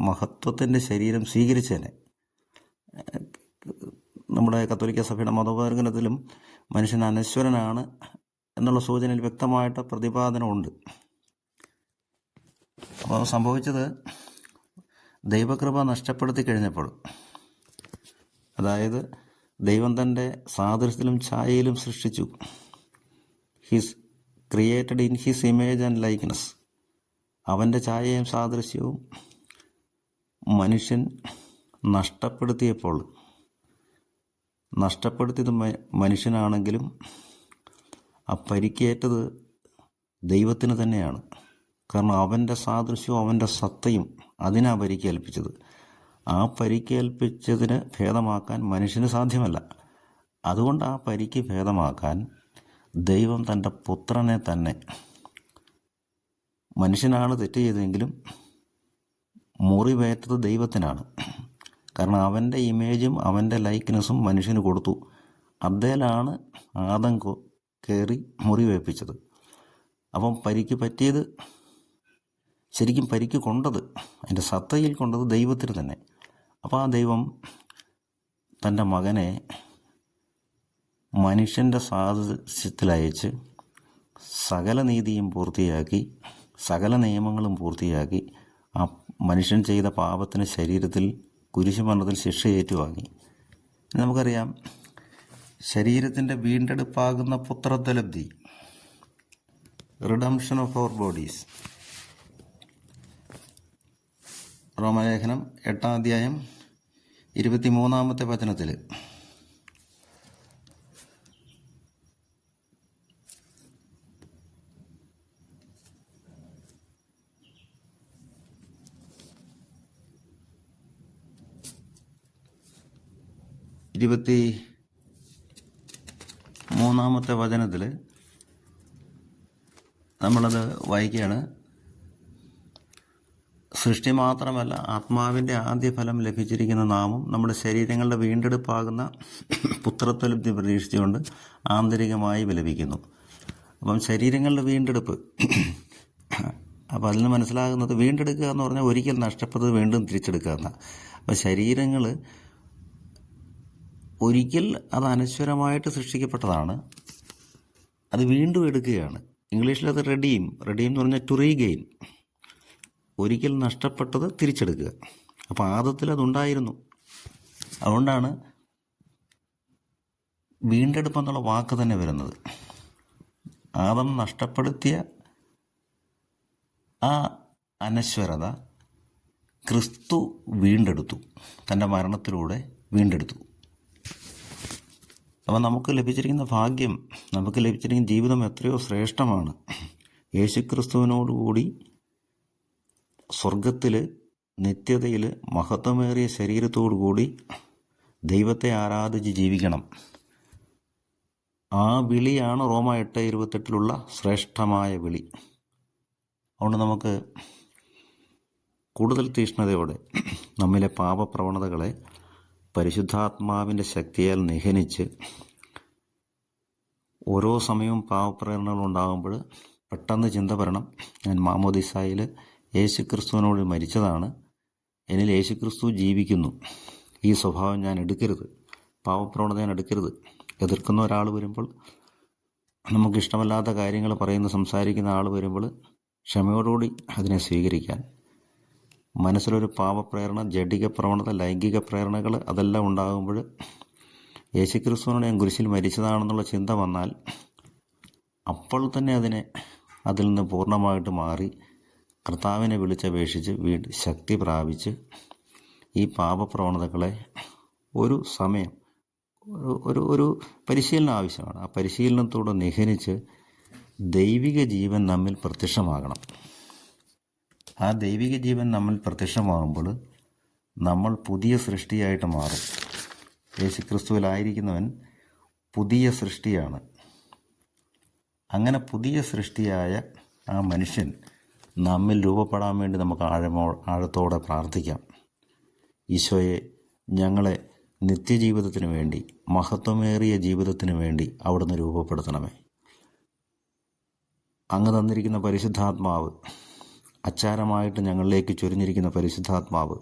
S1: മഹത്വത്തിൻ്റെ ശരീരം സ്വീകരിച്ചേനെ. നമ്മുടെ കത്തോലിക്ക സഭയുടെ മതോപകരണത്തിലും മനുഷ്യൻ അനശ്വരനാണ് എന്നുള്ള സൂചനയിൽ വ്യക്തമായിട്ട് പ്രതിപാദനമുണ്ട്. അപ്പോൾ സംഭവിച്ചത്, ദൈവകൃപ നഷ്ടപ്പെടുത്തി കഴിഞ്ഞപ്പോൾ, അതായത് ദൈവം തൻ്റെ സാദൃശ്യത്തിലും ഛായയിലും സൃഷ്ടിച്ചു. His created in his image and likeness. അവൻ്റെ ഛായയും സാദൃശ്യവും മനുഷ്യൻ നഷ്ടപ്പെടുത്തിയത് മനുഷ്യനാണെങ്കിലും ആ പരിക്കേറ്റത് ദൈവത്തിന് തന്നെയാണ്. കാരണം അവൻ്റെ സാദൃശ്യവും അവൻ്റെ സത്തയും അതിനാ പരിക്കേൽപ്പിച്ചത്. ആ പരിക്കേൽപ്പിച്ചതിന് ഭേദമാക്കാൻ മനുഷ്യന് സാധ്യമല്ല. അതുകൊണ്ട് ആ പരിക്ക് ഭേദമാക്കാൻ ദൈവം തൻ്റെ പുത്രനെ തന്നെ, മനുഷ്യനാണ് തെറ്റ് ചെയ്തതെങ്കിലും മുറിവേറ്റത് ദൈവത്തിനാണ്. കാരണം അവൻ്റെ ഇമേജും അവൻ്റെ ലൈക്ക്നെസ്സും മനുഷ്യന് കൊടുത്തു. അതേലാണ് ആദം കയറി മുറിവേൽപ്പിച്ചത്. അപ്പം പരിക്ക് പറ്റിയത്, ശരിക്കും പരിക്ക് കൊണ്ടത്, അതിൻ്റെ സത്തയിൽ കൊണ്ടത് ദൈവത്തിന് തന്നെ. അപ്പോൾ ആ ദൈവം തൻ്റെ മകനെ മനുഷ്യൻ്റെ സാദൃശ്യത്തിലയച്ച് സകല നീതിയും പൂർത്തിയാക്കി, സകല നിയമങ്ങളും പൂർത്തിയാക്കി, ആ മനുഷ്യൻ ചെയ്ത പാപത്തിന് ശരീരത്തിൽ കുരിശുമരണത്തിൽ ശിക്ഷ ഏറ്റുവാങ്ങി. നമുക്കറിയാം, ശരീരത്തിൻ്റെ വീണ്ടെടുപ്പാകുന്ന പുത്രത്വലബ്ധി, റിഡംഷൻ ഓഫ് അവർ ബോഡീസ്. റോമലേഖനം 8-ാം അധ്യായം 23-ാമത്തെ വചനത്തിൽ നമ്മളത് വായിക്കുകയാണ്. സൃഷ്ടി മാത്രമല്ല, ആത്മാവിൻ്റെ ആദ്യ ഫലം ലഭിച്ചിരിക്കുന്ന നാമും നമ്മുടെ ശരീരങ്ങളുടെ വീണ്ടെടുപ്പാകുന്ന പുത്രത്വലബ്ധി പ്രതീക്ഷിച്ചുകൊണ്ട് ആന്തരികമായി വിലപിക്കുന്നു. അപ്പം ശരീരങ്ങളുടെ വീണ്ടെടുപ്പ്, അപ്പം അതിൽ നിന്ന് മനസ്സിലാകുന്നത്, വീണ്ടെടുക്കുക എന്ന് പറഞ്ഞാൽ ഒരിക്കൽ നഷ്ടപ്പെട്ടത് വീണ്ടും തിരിച്ചെടുക്കുക എന്നാണ്. അപ്പം ശരീരങ്ങൾ ഒരിക്കൽ അത് അനശ്വരമായിട്ട് സൃഷ്ടിക്കപ്പെട്ടതാണ്, അത് വീണ്ടും എടുക്കുകയാണ്. ഇംഗ്ലീഷിലത് റെഡീം എന്ന് പറഞ്ഞാൽ ടു റീഗെയിൻ, ഒരിക്കൽ നഷ്ടപ്പെട്ടത് തിരിച്ചെടുക്കുക. അപ്പോൾ ആദത്തിൽ അതുണ്ടായിരുന്നു. അതുകൊണ്ടാണ് വീണ്ടെടുപ്പ് എന്നുള്ള വാക്ക് തന്നെ വരുന്നത്. ആദം നഷ്ടപ്പെടുത്തിയ ആ അനശ്വരത ക്രിസ്തു വീണ്ടെടുത്തു, തൻ്റെ മരണത്തിലൂടെ വീണ്ടെടുത്തു. അപ്പം നമുക്ക് ലഭിച്ചിരിക്കുന്ന ഭാഗ്യം, നമുക്ക് ലഭിച്ചിരിക്കുന്ന ജീവിതം എത്രയോ ശ്രേഷ്ഠമാണ്. യേശുക്രിസ്തുവിനോടുകൂടി സ്വർഗത്തിൽ നിത്യതയിൽ മഹത്വമേറിയ ശരീരത്തോടുകൂടി ദൈവത്തെ ആരാധിച്ച് ജീവിക്കണം. ആ വിളിയാണ് റോമ 8:28 ശ്രേഷ്ഠമായ വിളി. അതുകൊണ്ട് നമുക്ക് കൂടുതൽ തീഷ്ണതയോടെ നമ്മിലെ പാപപ്രവണതകളെ പരിശുദ്ധാത്മാവിൻ്റെ ശക്തിയാൽ നിഹനിച്ച്, ഓരോ സമയവും പാപപ്രേരണകൾ ഉണ്ടാകുമ്പോൾ പെട്ടെന്ന് ചിന്ത വരണം, ഞാൻ മാമോദിസായിൽ യേശുക്രിസ്തുവിനോട് മരിച്ചതാണ്, എന്നിൽ യേശുക്രിസ്തു ജീവിക്കുന്നു, ഈ സ്വഭാവം ഞാൻ എടുക്കരുത്, പാപപ്രവണത ഞാൻ എടുക്കരുത്. എതിർക്കുന്ന ഒരാൾ വരുമ്പോൾ, നമുക്കിഷ്ടമല്ലാത്ത കാര്യങ്ങൾ സംസാരിക്കുന്ന ആൾ വരുമ്പോൾ ക്ഷമയോടുകൂടി അതിനെ സ്വീകരിക്കാൻ. മനസ്സിലൊരു പാപപ്രേരണ, ജഡിക പ്രവണത, ലൈംഗിക പ്രേരണകൾ അതെല്ലാം ഉണ്ടാകുമ്പോൾ യേശുക്രിസ്തുവിനോട് ഞാൻ കുരിശിൽ മരിച്ചതാണെന്നുള്ള ചിന്ത വന്നാൽ അപ്പോൾ തന്നെ അതിൽ നിന്ന് പൂർണ്ണമായിട്ട് മാറി കർത്താവിനെ വിളിച്ചപേക്ഷിച്ച് ശക്തി പ്രാപിച്ച് ഈ പാപപ്രവണതകളെ ഒരു സമയം, ഒരു പരിശീലനം ആവശ്യമാണ്. ആ പരിശീലനത്തോടെ നിഹനിച്ച് ദൈവിക ജീവൻ നമ്മിൽ പ്രത്യക്ഷമാകണം. ആ ദൈവിക ജീവൻ നമ്മിൽ പ്രത്യക്ഷമാകുമ്പോൾ നമ്മൾ പുതിയ സൃഷ്ടിയായിട്ട് മാറും. യേശുക്രിസ്തുവിലായിരിക്കുന്നവൻ പുതിയ സൃഷ്ടിയാണ്. അങ്ങനെ പുതിയ സൃഷ്ടിയായ ആ മനുഷ്യൻ നമ്മിൽ രൂപപ്പെടാൻ വേണ്ടി നമുക്ക് ആഴത്തോടെ പ്രാർത്ഥിക്കാം. ഈശോയെ, ഞങ്ങളെ നിത്യജീവിതത്തിന് വേണ്ടി, മഹത്വമേറിയ ജീവിതത്തിന് വേണ്ടി അവിടുന്ന് രൂപപ്പെടുത്തണമേ. അങ്ങ് തന്നിരിക്കുന്ന പരിശുദ്ധാത്മാവ്, അച്ചാരമായിട്ട് ഞങ്ങളിലേക്ക് ചൊരിഞ്ഞിരിക്കുന്ന പരിശുദ്ധാത്മാവ്,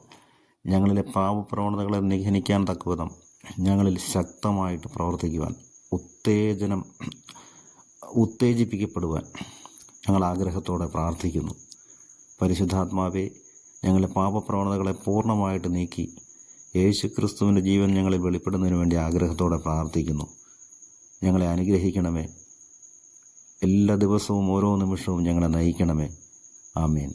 S1: ഞങ്ങളിലെ പാപപ്രവണതകളെ നിഘനിക്കാൻ തക്കവിധം ഞങ്ങളിൽ ശക്തമായിട്ട് പ്രവർത്തിക്കുവാൻ, ഉത്തേജിപ്പിക്കപ്പെടുവാൻ ഞങ്ങൾ ആഗ്രഹത്തോടെ പ്രാർത്ഥിക്കുന്നു. പരിശുദ്ധാത്മാവെ, ഞങ്ങളുടെ പാപപ്രവണതകളെ പൂർണ്ണമായിട്ട് നീക്കി യേശുക്രിസ്തുവിൻ്റെ ജീവൻ ഞങ്ങളിൽ വെളിപ്പെടുന്നതിന് വേണ്ടി ആഗ്രഹത്തോടെ പ്രാർത്ഥിക്കുന്നു. ഞങ്ങളെ അനുഗ്രഹിക്കണമേ. എല്ലാ ദിവസവും ഓരോ നിമിഷവും ഞങ്ങളെ നയിക്കണമേ. ആമേൻ.